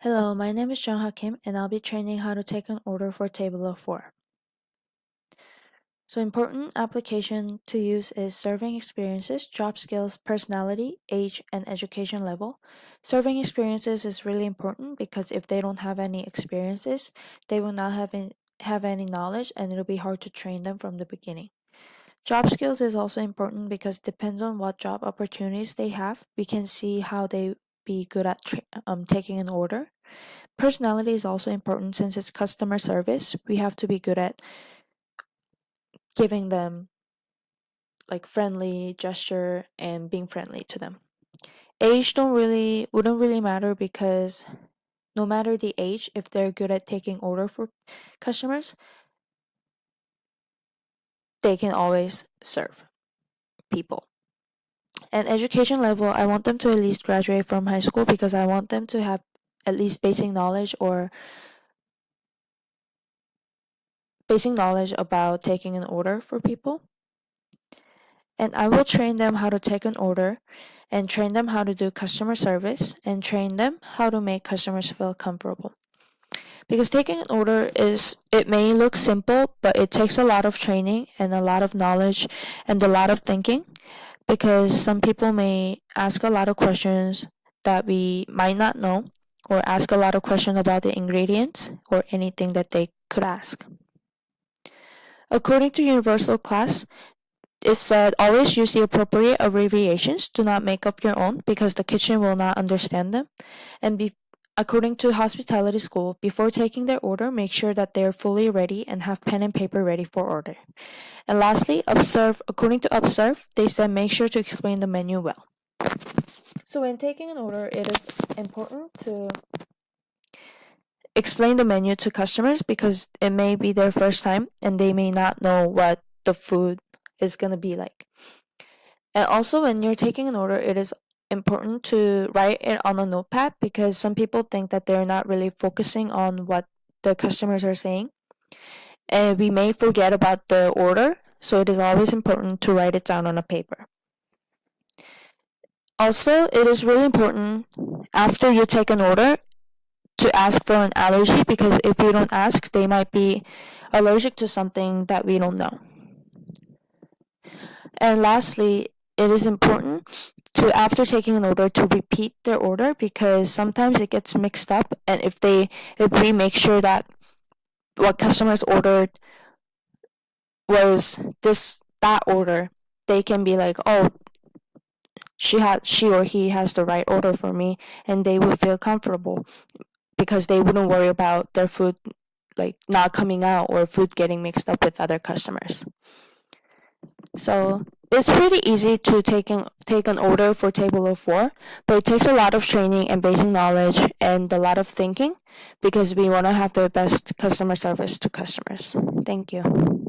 Hello, my name is Jung Kim, and I'll be training how to take an order for table of four. So important application to use is serving experiences, job skills, personality, age, and education level. Serving experiences is really important because if they don't have any experiences, they will not have any knowledge and it'll be hard to train them from the beginning. Job skills is also important because it depends on what job opportunities they have. We can see how they be good at taking an order. Personality is also important since it's customer service. We have to be good at giving them like friendly gesture and being friendly to them. Age wouldn't really matter because no matter the age, if they're good at taking order for customers, they can always serve people. And education level, I want them to at least graduate from high school because I want them to have at least basic knowledge about taking an order for people. And I will train them how to take an order and train them how to do customer service and train them how to make customers feel comfortable. Because taking an order it may look simple, but it takes a lot of training and a lot of knowledge and a lot of thinking because some people may ask a lot of questions that we might not know or ask a lot of questions about the ingredients or anything that they could ask. According to Universal Class, it said always use the appropriate abbreviations. Do not make up your own because the kitchen will not understand them. And according to Hospitality School, before taking their order, make sure that they are fully ready and have pen and paper ready for order. And lastly, observe. According to Observe, they said make sure to explain the menu well. So when taking an order, it is important to explain the menu to customers because it may be their first time and they may not know what the food is going to be like. And also when you're taking an order, it is important to write it on a notepad because some people think that they're not really focusing on what the customers are saying. And we may forget about the order, so it is always important to write it down on a paper. Also, it is really important after you take an order to ask for an allergy because if you don't ask, they might be allergic to something that we don't know. And lastly, it is important to after taking an order to repeat their order because sometimes it gets mixed up, and if we make sure that what customers ordered was that order, they can be like, oh, she or he has the right order for me, and they would feel comfortable because they wouldn't worry about their food like not coming out or food getting mixed up with other customers. So it's pretty easy to take an order for table of four, but it takes a lot of training and basic knowledge and a lot of thinking because we want to have the best customer service to customers. Thank you.